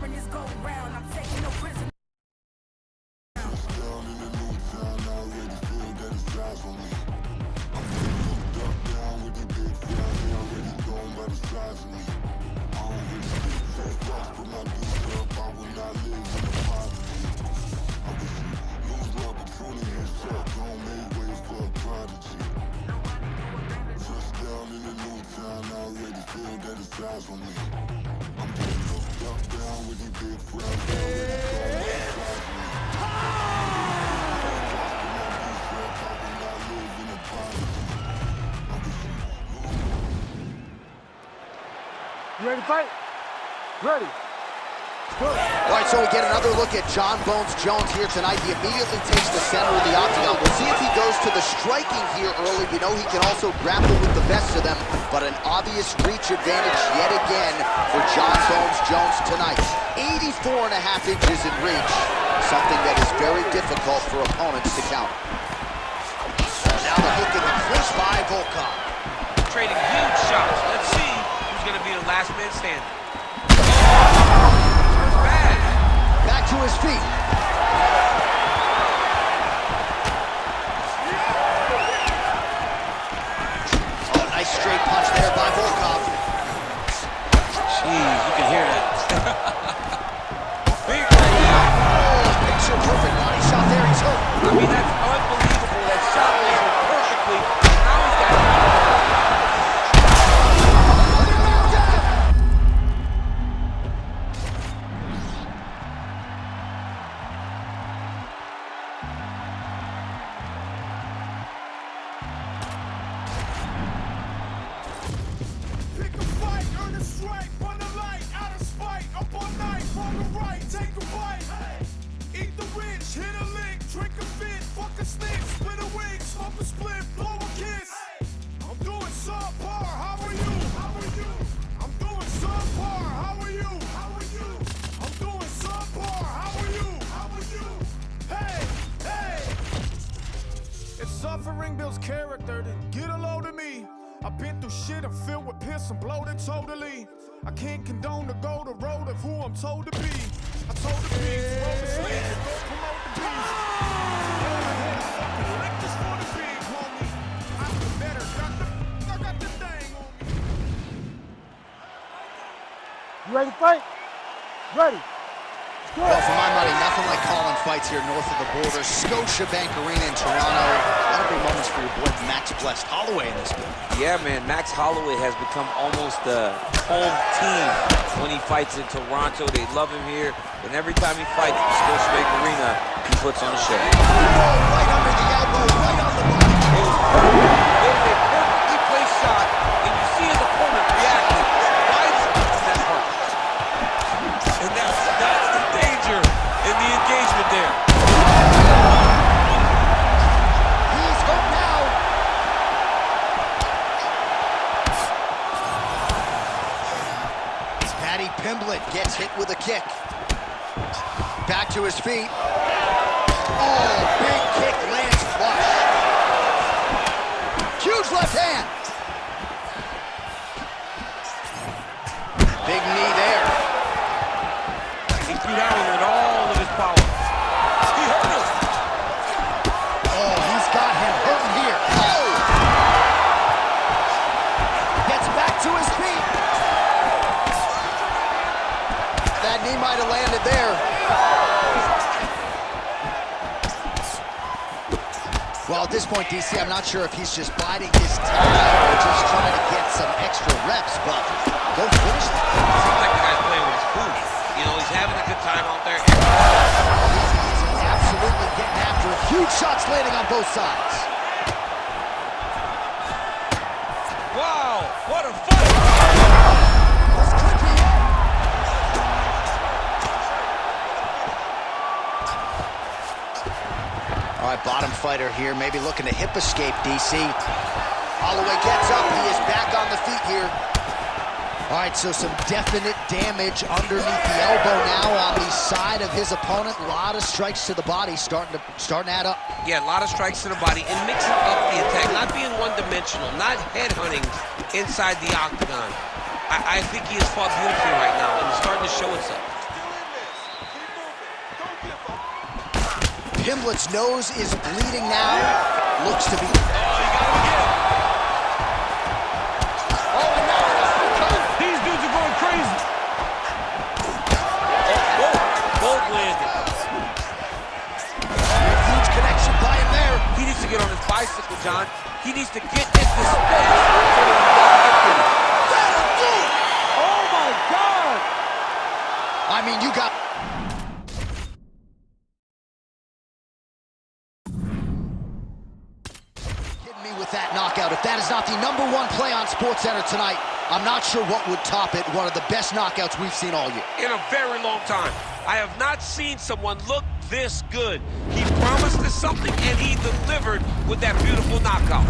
turn this go round. I'm taking no prisoner. Down in the new town, I already feel that it's eyes on me. I'm ducked down with the big crowd, they already going by the size of me. I don't really get fake rocks, put my dudes up, I will not live in the poverty. I wish you lose the opportunity and shut, don't make ways for a prodigy. Touchdown in the new town, I already feel that it's eyes on me. I'm ducked down with the big crowd, they already going by the size of me. You ready to fight? Ready. All right, so we get another look at John Bones Jones here tonight. He immediately takes the center of the octagon. We'll see if he goes to the striking here early. We know he can also grapple with the best of them, but an obvious reach advantage yet again for John Bones Jones tonight. 84.5 inches in reach, something that is very difficult for opponents to counter. Now the hook in the clinch by Volkov. Trading huge shots. Let's see who's going to be the last man standing. Back to his feet. Oh, nice straight punch there by Volkov. Jeez, you can hear that. Big Picture perfect body shot there. He's hurt. I mean, that's unbelievable. That shot landed perfectly. Now he's got Suffering builds character, then get a load of me. I've been through shit, I'm filled with piss, I'm bloated totally. I can't condone to go the road of who I'm told to be. I told the pigs, roll the sleeves, and go promote the beast. Fucking lick this for the big homie. I'm the better, I got the thing on me. You ready to fight? Ready. Well, for my money, nothing like calling fights here north of the border. Scotiabank Arena in Toronto. A lot of big moments for your boy Max Blessed Holloway in this game. Yeah, man, Max Holloway has become almost the home team when he fights in Toronto. They love him here, and every time he fights at Scotiabank Arena, he puts on a show. Right under the elbow, right on the body. It was a perfectly placed shot, and you see his opponent reacting. Right on that part. And that's the danger in the engagement there. He's hurt now. Paddy Pimblett gets hit with a kick. Back to his feet. Oh, big kick lands flush. Huge left hand. Big knee there. He threw down with all of his power. He hurt him. Oh, he's got him hurting here. Oh! Gets back to his feet. That knee might have landed there. Well, at this point, DC, I'm not sure if he's just biding his time or just trying to get some extra reps, but go finish it. Seems like the guy's playing with his food. You know, he's having a good time out there. He's absolutely getting after it. Huge shots landing on both sides. Wow, what a fight! This could be it. All right, bottom fighter here, maybe looking to hip escape, DC. Holloway gets up, he is back on the feet here. All right, so some definite damage underneath the elbow now on the side of his opponent. A lot of strikes to the body starting to add up. Yeah, a lot of strikes to the body and mixing up the attack, not being one-dimensional, not headhunting inside the octagon. I think he has fought beautifully right now, and it's starting to show itself. Pimblett's nose is bleeding now. Looks to be... Oh, you got him again. Oh, no. These dudes are going crazy. Oh, both landed. Huge connection by him there. He needs to get on his bicycle, John. He needs to get into space so that he doesn't get finished. That'll do it! Oh my God! I mean, you got... Hitting me with that knockout. If that is not the #1 play on SportsCenter tonight, I'm not sure what would top it. One of the best knockouts we've seen all year. In a very long time. I have not seen someone look this good. He promised us something, and he delivered with that beautiful knockout.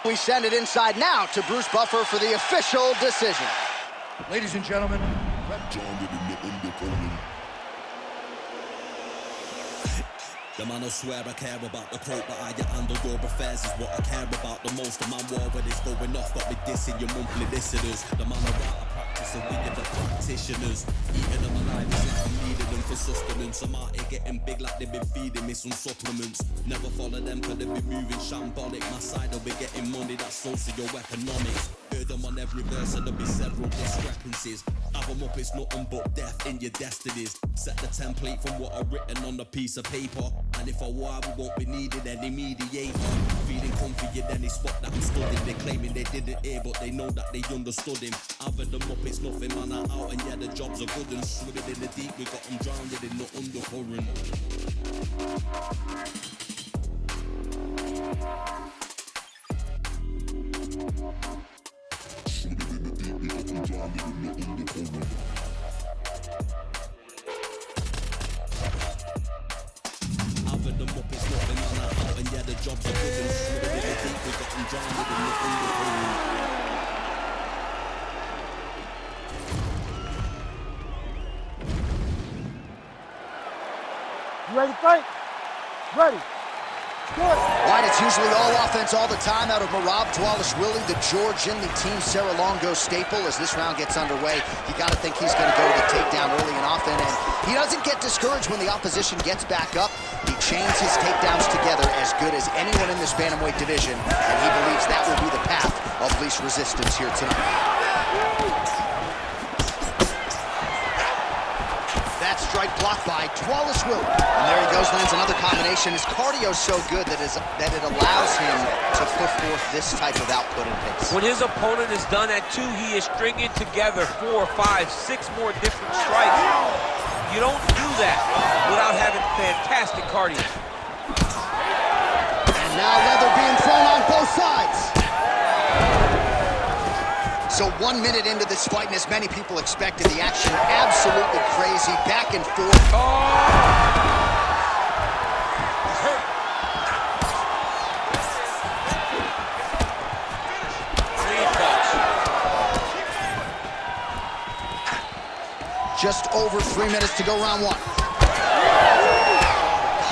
We send it inside now to Bruce Buffer for the official decision. Ladies and gentlemen, The man will swear I care about the quote, but I handle your affairs is what I care about the most. The man war when it's going off, got me dissing your monthly listeners. The man will write a practice and we are the practitioners. Eating them alive is like I'm needing them for sustenance. I'm out here getting big like they've been feeding me some supplements. Never follow them cause they be moving shambolic. My side will be getting money, that's socio-economics. Heard them on every verse and there'll be several discrepancies. Have them up, it's nothing but death in your destinies. Set the template from what I've written on a piece of paper. And if I war, we won't be needed any mediator. Feeling comfy in any spot that I'm studying. They claiming they didn't hear, but they know that they understood him. Having them up, it's nothing, man, I'm out. And yeah, the jobs are good and swimming in the deep. We got them drowned in the undercurrent. Having them up, it's nothing, man, I'm out. And yeah, the jobs are good and swimming in the deep. We got them drowned in the undercurrent. You ready to fight? Ready. Good. Right, it's usually all offense all the time out of Merab Dvalishvili, the Georgian, the Team Serra-Longo staple. As this round gets underway, you got to think he's going to go to the takedown early and often, and he doesn't get discouraged when the opposition gets back up. He chains his takedowns together as good as anyone in this bantamweight division, and he believes that will be the path of least resistance here tonight. That strike blocked by Dvalishvili. And there he goes, lands another combination. His cardio's so good that it allows him to put forth this type of output and pace. When his opponent is done at 2, he is stringing together 4, 5, 6 more different strikes. You don't do that without having fantastic cardio. And now leather being thrown on both sides. So 1 minute into this fight, and as many people expected, the action absolutely crazy, back and forth. Oh! He's hurt. Clean touch. Just over 3 minutes to go, round 1.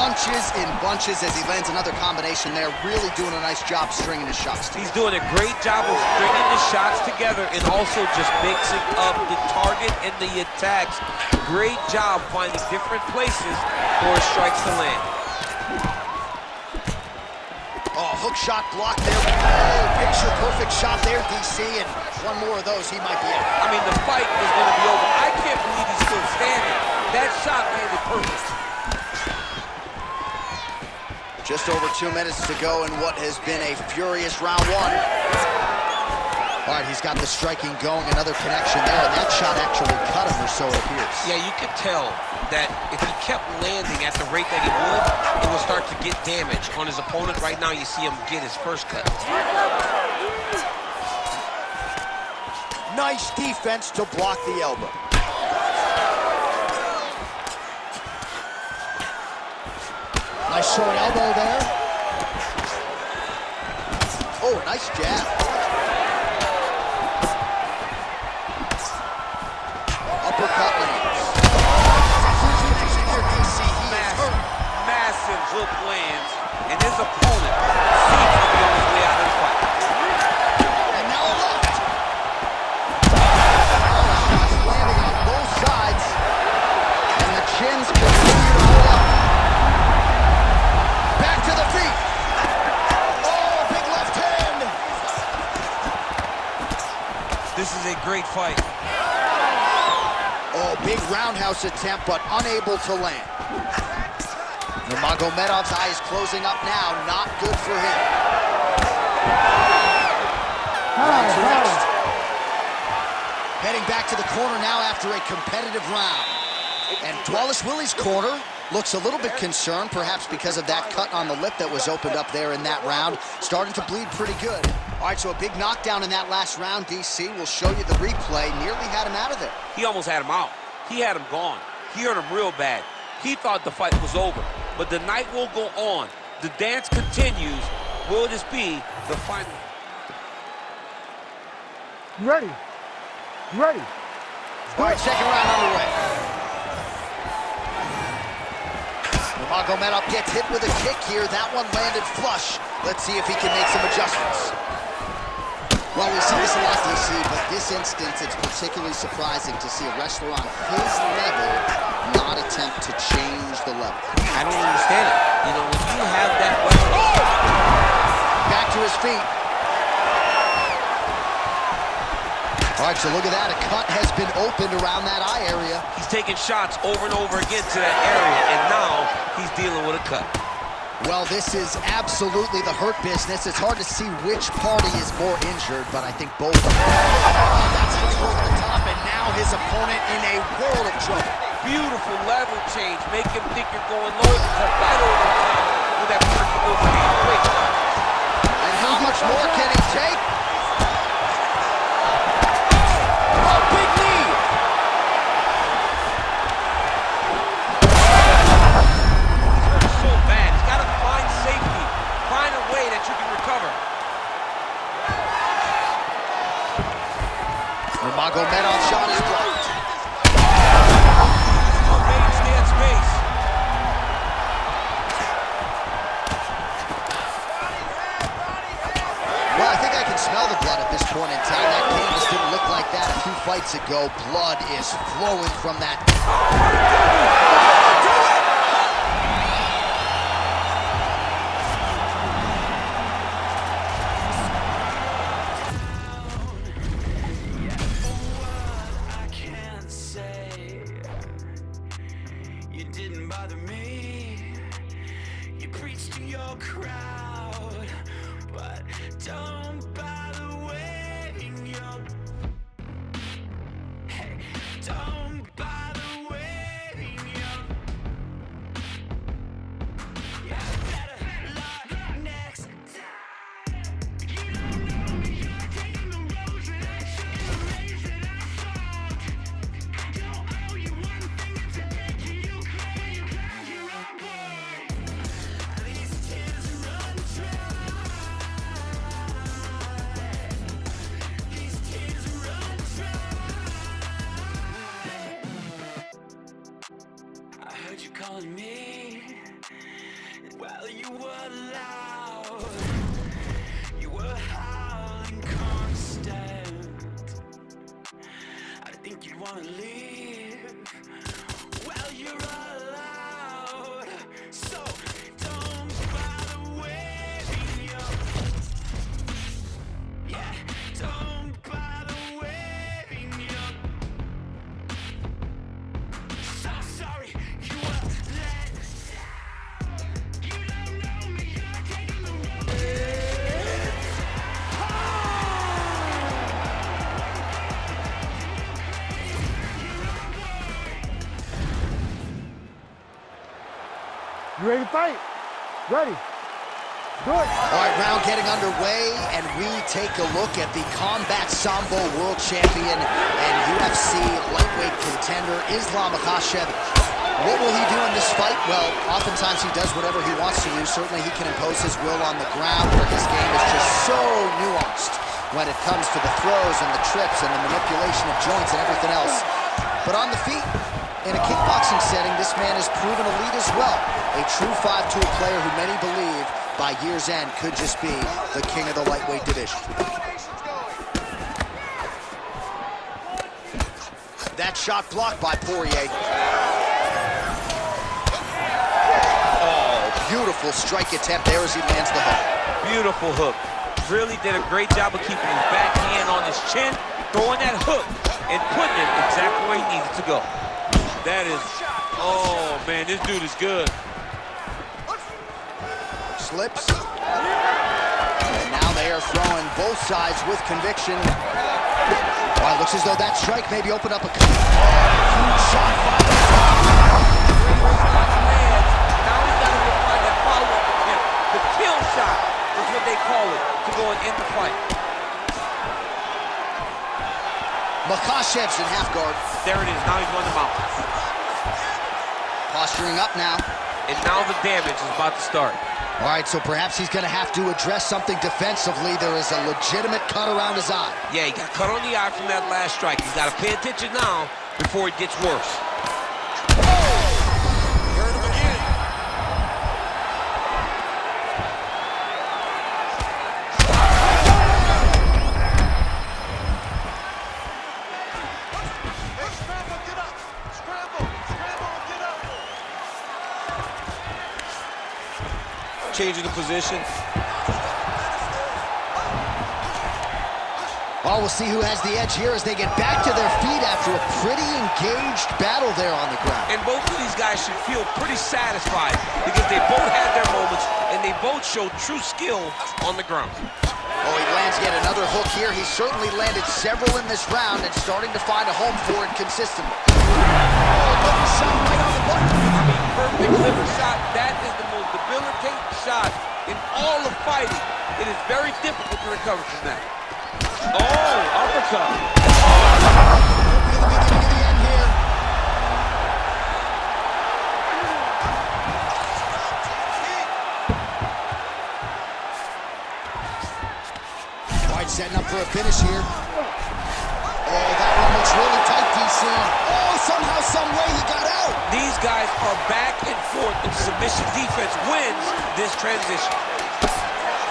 Punches in bunches as he lands another combination there. Really doing a nice job stringing his shots together. He's doing a great job of stringing the shots together and also just mixing up the target and the attacks. Great job finding different places for his strikes to land. Oh, hook shot blocked there. Oh, picture perfect shot there, DC, and one more of those, he might be out. I mean, the fight is going to be over. I can't believe he's still standing. That shot landed perfect. Just over 2 minutes to go in what has been a furious round 1. All right, he's got the striking going, another connection there, and that shot actually cut him, or so it appears. Yeah, you could tell that if he kept landing at the rate that he would, it would start to get damage on his opponent. Right now, you see him get his first cut. Nice defense to block the elbow. Nice short elbow there. Oh, nice jab. and his opponent seems to be on his way out of the fight. And now a left. Shots landing on both sides. And the chins continue to hold up. Back to the feet. Oh, big left hand. This is a great fight. Oh, big roundhouse attempt, but unable to land. Nurmagomedov's eye is closing up now. Not good for him. Round to rest. Heading back to the corner now after a competitive round. And Dwalishvili's corner looks a little bit concerned, perhaps because of that cut on the lip that was opened up there in that round. Starting to bleed pretty good. All right, so a big knockdown in that last round. DC will show you the replay. Nearly had him out of there. He almost had him out. He had him gone. He hurt him real bad. He thought the fight was over. But the night will go on. The dance continues. Will this be the final? You ready? You ready? All right, second round underway. Nurmagomedov gets hit with a kick here. That one landed flush. Let's see if he can make some adjustments. Well, we see this a lot, DC, but this instance, it's particularly surprising to see a wrestler on his level not attempt to change the level. I don't understand it. You know, when you have that weapon... Oh! Back to his feet. All right, so look at that. A cut has been opened around that eye area. He's taking shots over and over again to that area, and now he's dealing with a cut. Well, this is absolutely the hurt business. It's hard to see which party is more injured, but I think both of them. That's just over the top, and now his opponent in a world of trouble. Beautiful level change. Make him think you're going low. Come right over the top with that perfect overhand. Great shot. And how much more can he take? Oh, big knee! So bad. He's got to find safety. Find a way that you can recover. Nurmagomedov's shot is blocked. Stay at space. Well, I think I can smell the blood at this point in time. That canvas didn't look like that a few fights ago. Blood is flowing from that. You didn't bother me. You preached to your crowd, but don't bother waiting your. Hey, don't bother waiting your. Yeah, better luck next time. You don't know me, you're taking the roads that I should, the ways that I fought. I don't owe you one thing to take you clear, you got your own boy. These tears run dry. These tears run dry. I heard you calling me while you were loud. You were howling constant. I think you'd wanna leave. Well, you're allowed. So don't bother waiting your. Yeah, don't bother waiting your. So sorry you were let down. You don't know me, you're taking the road. You ready to fight? Ready. Do it. All right, round getting underway, and we take a look at the Combat Sambo World Champion and UFC lightweight contender, Islam Makhachev. What will he do in this fight? Well, oftentimes he does whatever he wants to do. Certainly he can impose his will on the ground, where his game is just so nuanced when it comes to the throws and the trips and the manipulation of joints and everything else. But on the feet, in a kickboxing setting, this man has proven elite as well. A true 5-tool player who many believe by year's end could just be the king of the lightweight division. That shot blocked by Poirier. Oh, beautiful strike attempt there as he lands the hook. Beautiful hook. Really did a great job of keeping his backhand on his chin, throwing that hook, and putting it exactly where he needed to go. That is, oh man, this dude is good. Slips. And now they are throwing both sides with conviction. Well, it looks as though that strike maybe opened up a huge shot. Now he's got to find that follow-up attempt. The kill shot is what they call it, to go and end the fight. Makhachev's in half guard. There it is, now he's on the mount. Posturing up now. And now the damage is about to start. All right, so perhaps he's going to have to address something defensively. There is a legitimate cut around his eye. Yeah, he got cut on the eye from that last strike. He's got to pay attention now before it gets worse. Heard him again. Hey, scramble, get up. Scramble, and get up. Changing the position. Well, we'll see who has the edge here as they get back to their feet after a pretty engaged battle there on the ground. And both of these guys should feel pretty satisfied because they both had their moments and they both showed true skill on the ground. Oh, he lands yet another hook here. He's certainly landed several in this round and starting to find a home for it consistently. Oh, another shot right on the button. I mean, perfect liver shot. That is the most debilitating shot in all of fighting. It is very difficult to recover from that. Oh, uppercut. Could be the beginning of the end here. All right, setting up for a finish here. Oh, that one looks really tight, DC. Oh, somehow, some way he got out. These guys are back and forth, and submission defense wins this transition.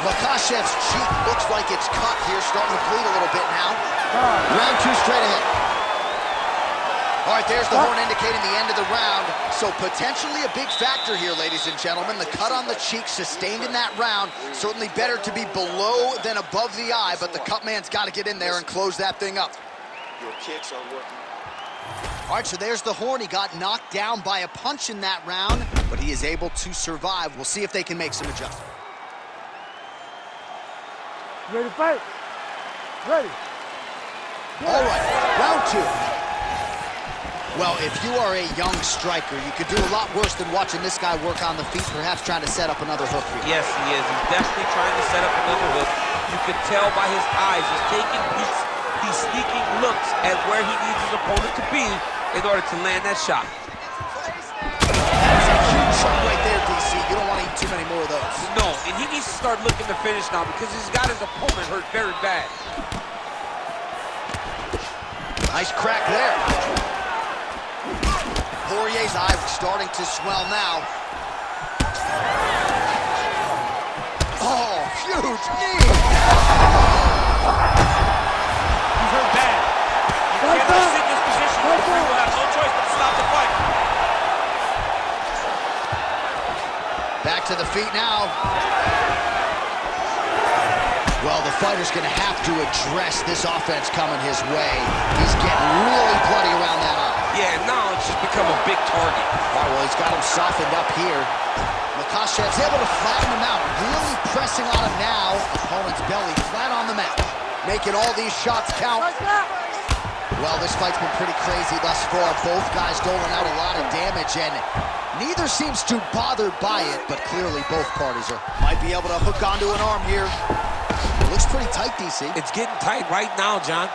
Makhachev's cheek looks like it's cut here, starting to bleed a little bit now. Round two straight ahead. All right, there's the horn indicating the end of the round. So potentially a big factor here, ladies and gentlemen. The cut on the cheek sustained in that round. Certainly better to be below than above the eye, but the cut man's got to get in there and close that thing up. Your kicks are working. All right, so there's the horn. He got knocked down by a punch in that round, but he is able to survive. We'll see if they can make some adjustments. Ready to fight? Ready. All right, round two. Well, if you are a young striker, you could do a lot worse than watching this guy work on the feet, perhaps trying to set up another hook for you. Yes, he is. He's definitely trying to set up another hook. You can tell by his eyes. He's taking these sneaking looks at where he needs his opponent to be in order to land that shot. That's a huge shot right there, DC. You don't want to eat too many more of those. No, and he needs to start looking to finish now because he's got his opponent hurt very bad. Nice crack there. Poirier's eye starting to swell now. Oh, huge knee. He's hurt bad. You cannot sit in this position. You will have no choice but to stop the fight. Back to the feet now. Well, the fighter's going to have to address this offense coming his way. He's getting really bloody around that eye. Yeah, now it's just become a big target. All right, well, he's got him softened up here. Makhachev's able to flatten him out, really pressing on him now. Opponent's belly flat on the mat, making all these shots count. Well, this fight's been pretty crazy thus far. Both guys doling out a lot of damage, and neither seems too bothered by it, but clearly both parties might be able to hook onto an arm here. Looks pretty tight, DC. It's getting tight right now, John.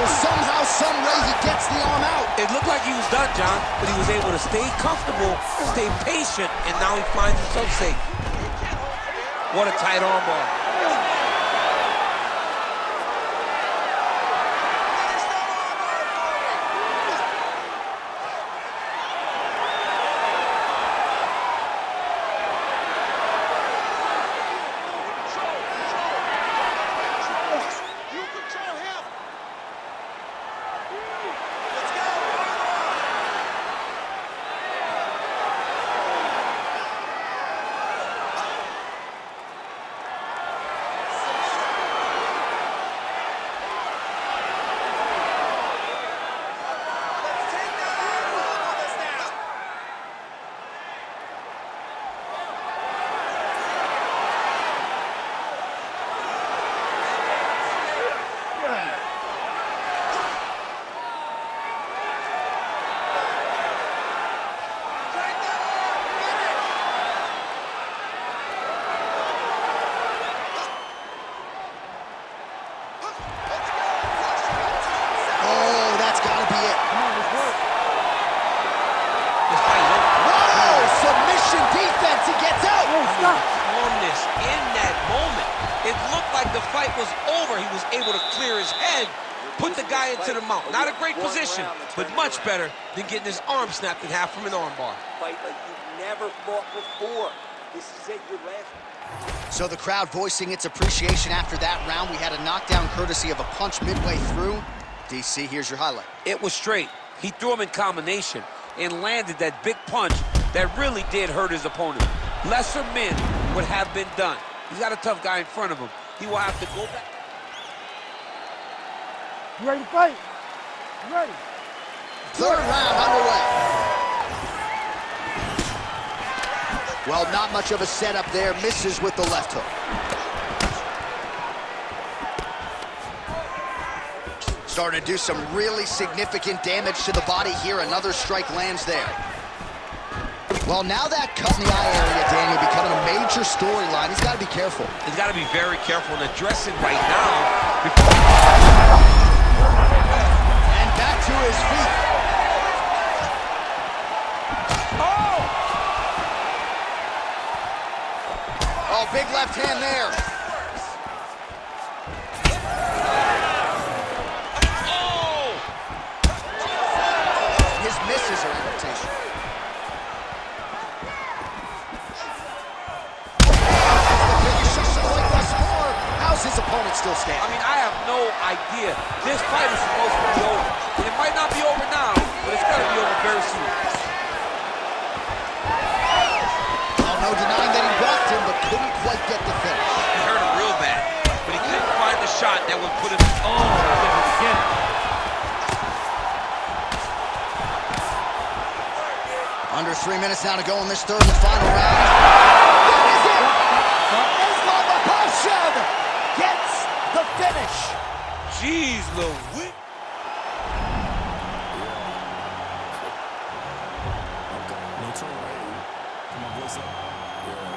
Somehow, some way, he gets the arm out. It looked like he was done, John, but he was able to stay comfortable, stay patient, and now he finds himself safe. What a tight armbar. It looked like the fight was over. He was able to clear his head, put the guy into the mount. Not a great position, but much better than getting his arm snapped in half from an armbar. Fight like you've never fought before. This is it, your last. So the crowd voicing its appreciation after that round. We had a knockdown courtesy of a punch midway through. DC, here's your highlight. It was straight. He threw him in combination and landed that big punch that really did hurt his opponent. Lesser men would have been done. He's got a tough guy in front of him. He will have to go back. You ready to fight? You ready? Third round underway. Well, not much of a setup there. Misses with the left hook. Starting to do some really significant damage to the body here. Another strike lands there. Well, now that cut in the eye area, Daniel, becoming a major storyline. He's got to be careful. He's got to be very careful and address it right now. And back to his feet. Oh, big left hand there. Oh! His misses are irritation. How's his opponent still standing? I mean, I have no idea. This fight is supposed to be over. And it might not be over now, but it's got to be over very soon. Oh, no denying that he rocked him, but couldn't quite get the finish. He hurt him real bad, but he couldn't find the shot that would put him. Oh, again. Under 3 minutes now to go in this third and final round. That is it! Islam Makhachev gets the finish. Jeez Louise. No tone, right? Put my voice up. Yeah.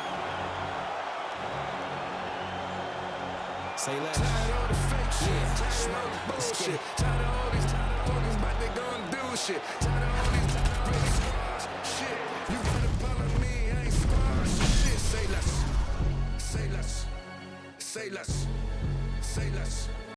Say less. Tired of all the fake shit. Smoke bullshit. Tired of all these organs, but they gon' do shit. Tired of all these really squash shit. You wanna follow me, I ain't squash shit. Say less. Say less. Say less. Say less.